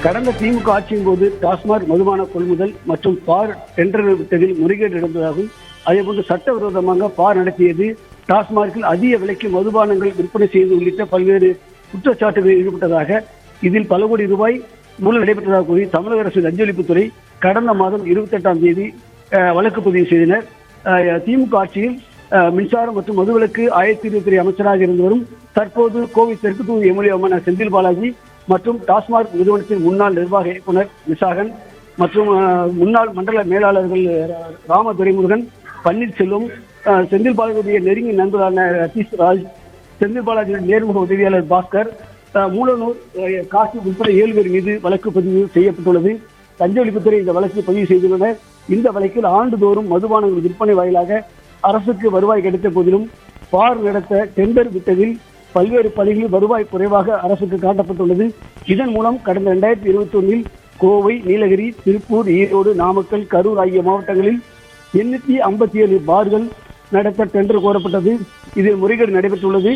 கடந்த திமுக ஆட்சியின் போது டாஸ்மாக் மதுபான கொள்முதல் மற்றும் பார் டெண்டர் விட்டதில் முறைகேடு நடந்ததாகவும் அதேபோன்று சட்டவிரோதமாக பார் நடத்தியது, டாஸ்மாகில் அதிக விலைக்கு மதுபானங்கள் விற்பனை செய்து உள்ளிட்ட பல்வேறு குற்றச்சாட்டுகளில் ஈடுபட்டதாக, இதில் பல கோடி ரூபாய் ஊழல் நடைபெற்றதாக கூறி தமிழக அரசு லஞ்ச ஒழிப்புத்துறை கடந்த மாதம் 28ஆம் தேதி வழக்கு பதிவு செய்தனர். திமுக ஆட்சியில் மின்சாரம் மற்றும் மதுவிலக்கு 1023 அமைச்சராக இருந்தவரும் தற்போது கோவை தெற்கு தொகுதி எம்எல்ஏ செந்தில் பாலாஜி மற்றும் டாஸ்மாக் நிறுவனத்தின் முன்னாள் நிர்வாக இயக்குனர் விசாகன் மற்றும் முன்னாள் மண்டல மேலாளர்கள் ராம துரைமுருகன், பன்னீர்செல்வம், செந்தில் பாலாஜியுடைய நெருங்கிய நண்பரான ரத்தீஷ் ராஜ், செந்தில் பாலாஜியின் நேர்முக உதவியாளர் பாஸ்கர், மூலனூர் காசு உட்பட 7 பேர் மீது வழக்கு பதிவு செய்யப்பட்டுள்ளது. லஞ்ச ஒழிப்புத்துறை இந்த வழக்கு பதிவு செய்துள்ளனர். இந்த வழக்கில் ஆண்டுதோறும் மதுபானங்கள் விற்பனை வாயிலாக அரசுக்கு வருவாய் கிடைத்த போதிலும் பார் நடத்த டெண்டர் விட்டதில் பல்வேறு பணிகளில் வருவாய் குறைவாக அரசுக்கு காட்டப்பட்டுள்ளது. இதன் மூலம் கடந்த 2021 கோவை, நீலகிரி, திருப்பூர், ஈரோடு, நாமக்கல், கரூர் ஆகிய மாவட்டங்களில் 857 பார்கள் நடத்த டெண்டர் கோரப்பட்டது. இதில் முறைகேடு நடைபெற்றுள்ளது.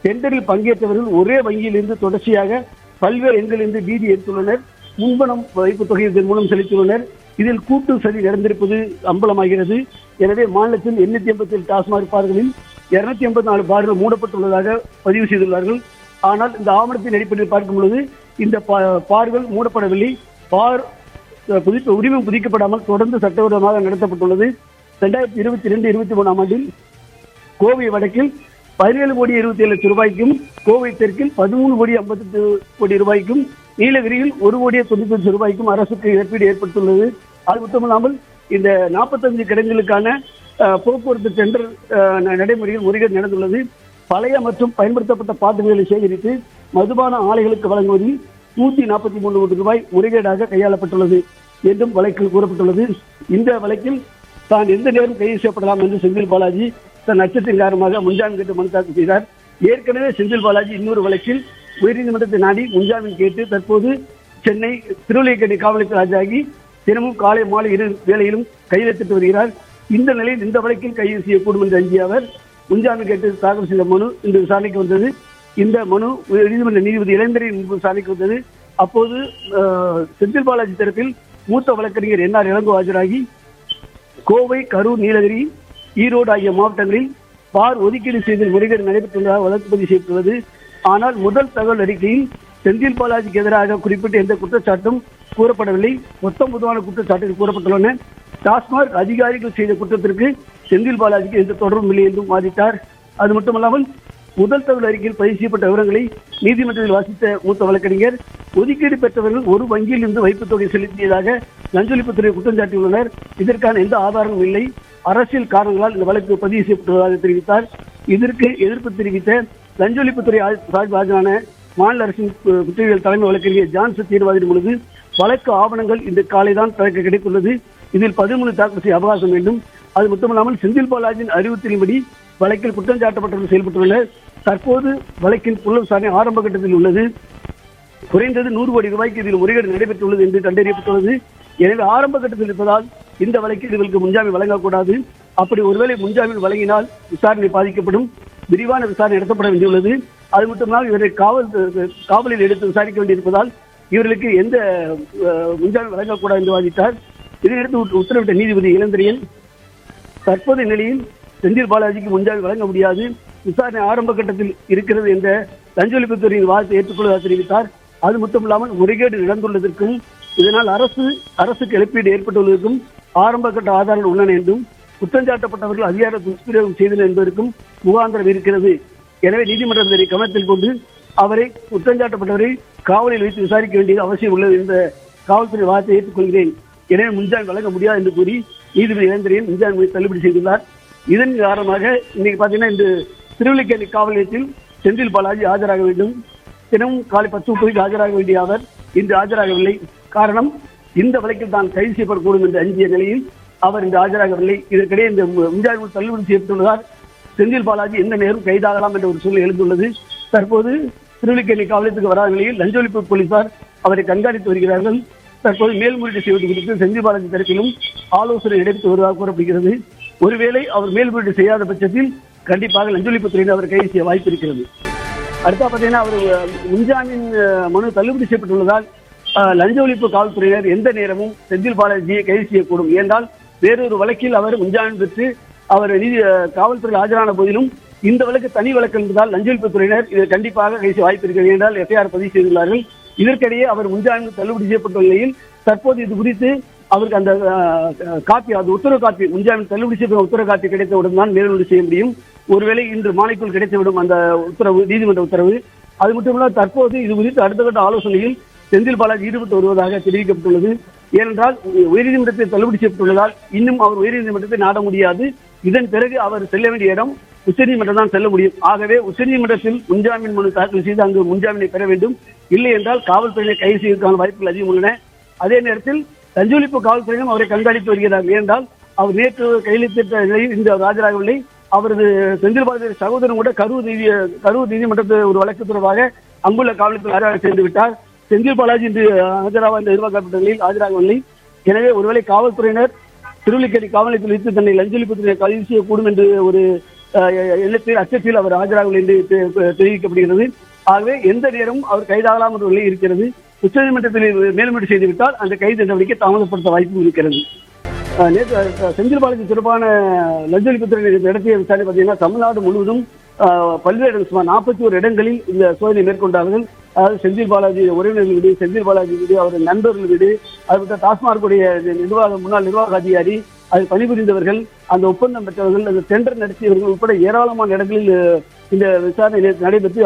டெண்டரில் பங்கேற்றவர்கள் ஒரே வங்கியில் இருந்து தொடர்ச்சியாக பல்வேறு எண்களிலிருந்து வீதி எடுத்துள்ளனர். முன்பணம் வைப்பு தொகை இதன் மூலம் செலுத்தியுள்ளனர். இதில் கூட்டு சதி நடந்திருப்பது அம்பலமாகிறது. எனவே மாநிலத்தில் 887 டாஸ்மாக் பார்களில் 284 பார்கள் மூடப்பட்டுள்ளதாக பதிவு செய்துள்ளார்கள். ஆனால் இந்த ஆவணத்தின் அடிப்படையில் பார்க்கும் பொழுது இந்த பார்கள் மூடப்படவில்லை. பார் உரிமம் புதுக்கப்படாமல் தொடர்ந்து சட்டவிரோதமாக நடத்தப்பட்டுள்ளது. 2022-23 ஆண்டில் கோவை வடக்கில் 17 கோடி 27 லட்சம் ரூபாய்க்கும், கோவை தெற்கில் 13 கோடி 58 கோடி ரூபாய்க்கும், நீலகிரியில் 1 கோடி 90 லட்சம் ரூபாய்க்கும் அரசுக்கு இழப்பீடு ஏற்பட்டுள்ளது. அது மட்டுமல்லாமல் இந்த 45 கிடங்குகளுக்கான போக்குவரத்து டெண்டர் நடைமுறையில் முறைகேடு நடந்துள்ளது. பழைய மற்றும் பயன்படுத்தப்பட்ட பாத்திரங்களை சேகரித்து மதுபான ஆலைகளுக்கு வழங்குவதில் 143 கோடி ரூபாய் முறைகேடாக கையாளப்பட்டுள்ளது என்றும் வழக்கில் கூறப்பட்டுள்ளது. இந்த வழக்கில் தான் எந்த நேரம் கைது செய்யப்படலாம் என்று செந்தில் பாலாஜி தன் அச்சத்தின் காரணமாக முன்ஜாமீன் கேட்டு மனு தாக்கல் செய்தார். ஏற்கனவே செந்தில் பாலாஜி இன்னொரு வழக்கில் உயர்நீதிமன்றத்தை நாடி முன்ஜாமீன் கேட்டு தற்போது சென்னை திருவல்லிக்கேணி காவலுக்கு ஆஜராகி தினமும் காலை மாலை 2 வேளையிலும் கையெழுத்திட்டு வருகிறார். இந்த நிலையில் இந்த வழக்கில் கைது செய்யக்கூடும் என்று அஞ்சிய அவர் முன்ஜாமீன் கேட்டு தாக்கல் செய்த மனு இன்று விசாரணைக்கு வந்தது. இந்த மனு நீதிமன்ற நீதிபதி இளந்தரின் விசாரணைக்கு வந்தது. அப்போது செந்தில் பாலாஜி தரப்பில் மூத்த வழக்கறிஞர் என்ஆர் இளங்கோ ஆஜராகி கோவை, கரூர், நீலகிரி, ஈரோடு ஆகிய மாவட்டங்களில் பார் ஒதுக்கீடு செய்தல் முறைகேடு நடைபெற்றுள்ளதாக வழக்கு பதிவு செய்யப்பட்டுள்ளது. ஆனால் முதல் தகவல் அறிக்கையில் செந்தில் பாலாஜிக்கு எதிராக குறிப்பிட்ட எந்த குற்றச்சாட்டும் கூறப்படவில்லை. மொத்தம் பொதுவான குற்றச்சாட்டுகள் கூறப்பட்டுள்ளன. டாஸ்மாக் அதிகாரிகள் செய்த குற்றத்திற்கு செந்தில் பாலாஜிக்கு எந்த தொடர்பும் இல்லை என்றும் வாதிட்டார். அது மட்டுமல்லாமல் முதல் தகவல் அறிக்கையில் பதிவு செய்யப்பட்ட விவரங்களை நீதிமன்றத்தில் வாசித்த மூத்த வழக்கறிஞர் ஒதுக்கீடு பெற்றவர்கள் ஒரு வங்கியில் இருந்து வைப்புத் தொகை செலுத்தியதாக லஞ்ச ஒழிப்புத்துறை குற்றம் சாட்டியுள்ளனர். இதற்கான எந்த ஆதாரமும் இல்லை. அரசியல் காரணங்களால் இந்த வழக்கு பதிவு செய்யப்பட்டுள்ளதாக தெரிவித்தார். இதற்கு எதிர்ப்பு தெரிவித்த லஞ்ச ஒழிப்புத்துறை சார்பு ஆஜரான மாநில அரசின் குற்றவியல் தலைமை வழக்கறிஞர் ஜான்சன் தீர்வாதின் பொழுது வழக்கு ஆவணங்கள் இன்று காலை தான் தனக்கு கிடைத்துள்ளது. இதில் 13 தாக்கல் செய்ய அவகாசம் வேண்டும். அது மட்டுமல்லாமல் செந்தில் பாலாஜியின் அறிவுறுத்தலின்படி வழக்கில் குற்றம் சாட்டப்பட்டவர்கள் செயல்பட்டுள்ளனர். தற்போது வழக்கின் புலன் விசாரணை ஆரம்ப கட்டத்தில் உள்ளது. குறைந்தது 100 கோடி ரூபாய்க்கு இதில் முறைகேடு நடைபெற்றுள்ளது என்று கண்டறியப்பட்டுள்ளது. எனவே ஆரம்ப கட்டத்தில் இருப்பதால் இந்த வழக்கில் இவர்களுக்கு முன்ஜாமீன் வழங்கக்கூடாது. அப்படி ஒருவேளை முன்ஜாமீன் வழங்கினால் விசாரணை பாதிக்கப்படும். விரிவான விசாரணை நடத்தப்பட வேண்டியுள்ளது. அது மட்டுமல்லாமல் இவரை காவலில் எடுத்து விசாரிக்க வேண்டியிருப்பதால் இவர்களுக்கு எந்த முன்ஜாமீன் வழங்கக்கூடாது என்று வாதிட்டார். இதனையடுத்து உத்தரவிட்ட நீதிபதி இளந்திரியன் தற்போதைய நிலையில் செந்தில் பாலாஜிக்கு முன்ஜாமீன் வழங்க முடியாது, விசாரணை ஆரம்ப கட்டத்தில் இருக்கிறது என்ற லஞ்ச ஒழிப்புத்துறையின் வாதத்தை ஏற்றுக்கொள்வதாக தெரிவித்தார். அது மட்டுமில்லாமல் முறைகேடு நடந்துள்ளதற்கும் இதனால் அரசுக்கு இழப்பீடு ஏற்பட்டுள்ளதற்கும் ஆரம்ப கட்ட ஆதாரங்கள் உள்ளன என்றும் குற்றஞ்சாட்டப்பட்டவர்கள் அதிகார துஷ்பிரயோகம் செய்தனர் என்பதற்கும் முகாந்திரம் இருக்கிறது. எனவே நீதிமன்றம் இதனை கவனத்தில் கொண்டு அவரை குற்றஞ்சாட்டப்பட்டவரை காவலில் வைத்து விசாரிக்க வேண்டியது அவசியம் உள்ளது என்ற காவல்துறை வாதத்தை ஏற்றுக்கொள்கிறேன். எனவே முன்ஜாமீன் வழங்க முடியாது என்று கூறி நீதிபதி இளந்திரியன் முன்ஜாமீனை தள்ளுபடி செய்துள்ளார். இதன் காரணமாக இன்னைக்கு பார்த்தீங்கன்னா இந்த திருவல்லிக்கேணி காவல் நிலையத்தில் செந்தில் பாலாஜி ஆஜராக வேண்டும். தினமும் காலை 10:30 ஆஜராக வேண்டிய அவர் இன்று ஆஜராகவில்லை. காரணம், இந்த வழக்கில் தான் கைது செய்யப்படக்கூடும் என்று அஞ்சிய நிலையில் அவர் இன்று ஆஜராகவில்லை. இதற்கிடையே இந்த முன்ஜாமீன் தள்ளுபடி செய்யப்பட்டுள்ளதால் செந்தில் பாலாஜி எந்த நேரம் கைதாகலாம் என்ற ஒரு சூழ்நிலை எழுந்துள்ளது. தற்போது திருவல்லிக்கேணி காவலத்துக்கு வராத நிலையில் லஞ்ச ஒழிப்பு போலீசார் அவரை கண்காணித்து வருகிறார்கள். தற்போது மேல்முறையீடு செய்வது குறித்து செந்தில் பாலாஜி தரப்பிலும் ஆலோசனை நடைபெற்று வருவதாக கூறப்படுகிறது. ஒருவேளை அவர் மேல்முறையீடு செய்யாத பட்சத்தில் கண்டிப்பாக லஞ்ச ஒழிப்புத்துறையினர் அவர் கைது செய்ய வாய்ப்பு இருக்கிறது. அடுத்தா பார்த்தீங்கன்னா அவர் முன்ஜாமீன் மனு தள்ளுபடி செய்யப்பட்டுள்ளதால் லஞ்ச ஒழிப்பு காவல்துறையினர் எந்த நேரமும் செந்தில் பாலாஜியை கைது செய்யக்கூடும். ஏனென்றால் வேறொரு வழக்கில் அவர் முன்ஜாமீன் பெற்று அவர் காவல்துறையில் ஆஜரான போதிலும் இந்த வழக்கு தனி வழக்கு என்பதால் லஞ்ச ஒழிப்பு துறையினர் இதை கண்டிப்பாக கைது செய்ய வாய்ப்பு இருக்கிறது என்றால் எஃப்ஐஆர் பதிவு செய்துள்ளார்கள். இதற்கிடையே அவர் முன்ஜாமீன் தள்ளுபடி செய்யப்பட்ட நிலையில் தற்போது இது குறித்து அவருக்கு அந்த காப்பி, அது உத்தரவு காப்பி, முன்ஜாமீன் தள்ளுபடி செய்யப்பட்ட உத்தரவு காப்பி கிடைத்தவுடன் தான் மேல்முறை செய்ய முடியும். ஒருவேளை இன்று மாலைக்குள் கிடைத்துவிடும் அந்த உத்தரவு, நீதிமன்ற உத்தரவு. அது மட்டுமல்ல, தற்போது இது குறித்து அடுத்த கட்ட ஆலோசனையில் செந்தில் பாலாஜி ஈடுபட்டு வருவதாக தெரிவிக்கப்பட்டுள்ளது. ஏனென்றால் உயர்நீதிமன்றத்தில் தள்ளுபடி செய்யப்பட்டுள்ளதால் இன்னும் அவர் உயர்நீதிமன்றத்தை நாட முடியாது. இதன் பிறகு அவர் செல்ல வேண்டிய இடம் உச்சநீதிமன்றம் தான் செல்ல முடியும். ஆகவே உச்சநீதிமன்றத்தில் முன்ஜாமீன் மனு தாக்கல் செய்து அங்கு முன்ஜாமீனை பெற வேண்டும். இல்லை என்றால் காவல்துறையினை கைது செய்வதற்கான வாய்ப்புகள் அதிகம் உள்ளன. அதே நேரத்தில் லஞ்ச ஒழிப்பு காவல்துறையிலும் அவரை கண்காணித்து வருகிறார். ஏனென்றால் அவர் நேற்று கையெழுத்திட்ட நிலையில் இந்த ஆஜராகவில்லை. அவரது செந்தில் பாலாஜி சகோதரன் கூட கரூர் நீதிமன்றத்தில் ஒரு வழக்கு தொடர்பாக அங்குள்ள காவல்துறை ஆஜராக சேர்ந்து விட்டார். செந்தில் பாலாஜி இன்று ஆஜராக எதிர்பார்க்கப்பட்ட நிலையில் ஆஜராகவில்லை. எனவே ஒருவேளை காவல்துறையினர் திருவல்லிக்கேணி காவல் நிலையத்தில் வைத்து தன்னை லஞ்ச ஒழிப்புத்துறை கைது செய்யக்கூடும் என்று ஒரு எண்ணத்தில் அச்சத்தில் அவர் ஆஜராகவில்லை என்று தெரிவிக்கப்படுகிறது. ஆகவே எந்த நேரமும் அவர் கைதாகலாம் என்ற நிலை இருக்கிறது. உச்சநீதிமன்றத்தில் மேல்முறை செய்துவிட்டால் அந்த கைது நடவடிக்கை தாமதப்படுத்த வாய்ப்பு இருக்கிறது. நேற்று செந்தில் பாலாஜி தொடர்பான லஞ்ச ஒழிப்புத்துறை நடத்திய விசாரணை பார்த்தீங்கன்னா தமிழ்நாடு முழுவதும் பல்வேறு சுமார் 41 இடங்களில் இந்த சோதனை மேற்கொண்டார்கள். அதாவது செந்தில் பாலாஜி உறவினர்கள் வீடு, செந்தில் பாலாஜி வீடு, அவரது நண்பர்கள் வீடு, அது டாஸ்மார்க்குடைய முன்னாள் நிர்வாக அதிகாரி, அதில் பணிபுரிந்தவர்கள், அந்த ஒப்பந்தம் பெற்றவர்கள், அந்த டெண்டர் நடத்தியவர்கள் உட்பட ஏராளமான இடங்களில் இந்த விசாரணை நடைபெற்று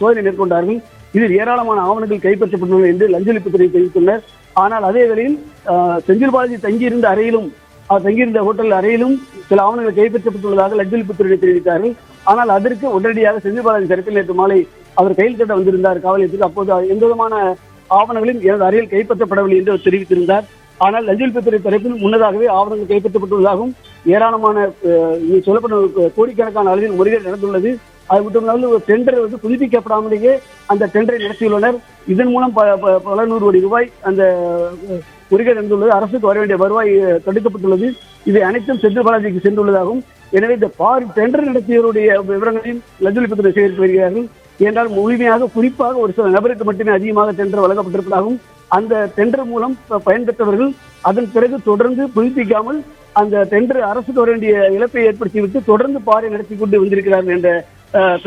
சோதனை மேற்கொண்டார்கள். இதில் ஏராளமான ஆவணங்கள் கைப்பற்றப்பட்டுள்ளன என்று லஞ்ச ஒழிப்புத்துறை தெரிவித்துள்ளனர். ஆனால் அதே வேளையில் செந்தில் பாலாஜி தங்கியிருந்த அறையிலும், அவர் தங்கியிருந்த ஹோட்டல் அறையிலும் சில ஆவணங்கள் கைப்பற்றப்பட்டுள்ளதாக லஞ்ச ஒழிப்புத்துறை தெரிவித்தார்கள். ஆனால் அதற்கு உடனடியாக செந்தில் பாலாஜி தரப்பில் நேற்று மாலை அவர் கையில் கட்ட வந்திருந்தார் காவல் நிலையத்துக்கு. அப்போது எந்த விதமான ஆவணங்களும் எனது அறையில் கைப்பற்றப்படவில்லை என்று அவர் தெரிவித்திருந்தார். ஆனால் லஞ்ச ஒழிப்புத்துறை தரப்பில் முன்னதாகவே ஆவணங்கள் கைப்பற்றப்பட்டுள்ளதாகவும் ஏராளமான சொல்லப்பட்ட கோடிக்கணக்கான அளவில் முறைகேடு நடந்துள்ளது. அது மட்டுமல்லாமல் ஒரு டெண்டர் புதுப்பிக்கப்படாமலேயே அந்த டெண்டரை நடத்தியுள்ளனர். இதன் மூலம் பல நூறு கோடி ரூபாய் அந்த முறைகேடு நடந்துள்ளது. அரசுக்கு வர வேண்டிய வருவாய் தடுக்கப்பட்டுள்ளது. இவை அனைத்தும் செந்தில் பாலாஜிக்கு சென்றுள்ளதாகவும், எனவே இந்த டெண்டர் நடத்தியவருடைய விவரங்களையும் லஞ்ச ஒழிப்புத்துறை சேகரித்து வருகிறார்கள். என்றால் முழுமையாக குறிப்பாக ஒரு சில நபருக்கு மட்டுமே அதிகமாக டெண்டர் வழங்கப்பட்டிருப்பதாகவும், அந்த டெண்டர் மூலம் பயன்பெற்றவர்கள் அதன் பிறகு தொடர்ந்து புதுப்பிக்காமல் அந்த டெண்டர் அரசுக்கு வர வேண்டிய இழப்பை ஏற்படுத்திவிட்டு தொடர்ந்து பாறை நடத்தி கொண்டு வந்திருக்கிறார்கள் என்ற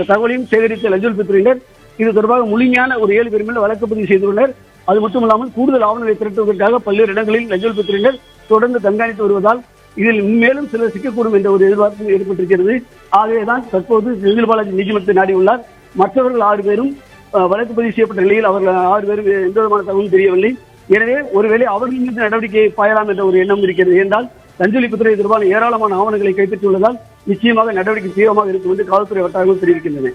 தகவலையும் சேகரித்த லஞ்ச ஒழிப்புத்துறையினர் இது தொடர்பாக முழுமையான ஒரு 7 பேர் மேல் வழக்கு பதிவு செய்துள்ளனர். அது மட்டுமல்லாமல் கூடுதல் ஆவணங்களை திரட்டுவதற்காக பல்வேறு இடங்களில் லஞ்ச ஒழிப்புத்துறையினர் தொடர்ந்து கண்காணித்து வருவதால் இதில் மேலும் சிலர் சிக்கக்கூடும் என்ற ஒரு எதிர்பார்ப்பு ஏற்பட்டிருக்கிறது. ஆகவேதான் தற்போது செந்தில் பாலாஜி நீதிமன்றத்தை நாடியுள்ளார். மற்றவர்கள் 6 பேரும் வழக்கு பதிவு செய்யப்பட்ட நிலையில் அவர்கள் 6 பேரும் எந்த விதமான தகவலும் தெரியவில்லை. எனவே ஒருவேளை அவர்கள் மீது நடவடிக்கை பாயலாம் என்ற ஒரு எண்ணம் இருக்கிறது. என்றால் லஞ்ச ஒழிப்புத்துறை தொடர்பான ஏராளமான ஆவணங்களை கைப்பற்றியுள்ளதால் நிச்சயமாக நடவடிக்கை தீவிரமாக இருக்கும் என்று காவல்துறை வட்டாரங்கள் தெரிவிக்கின்றன.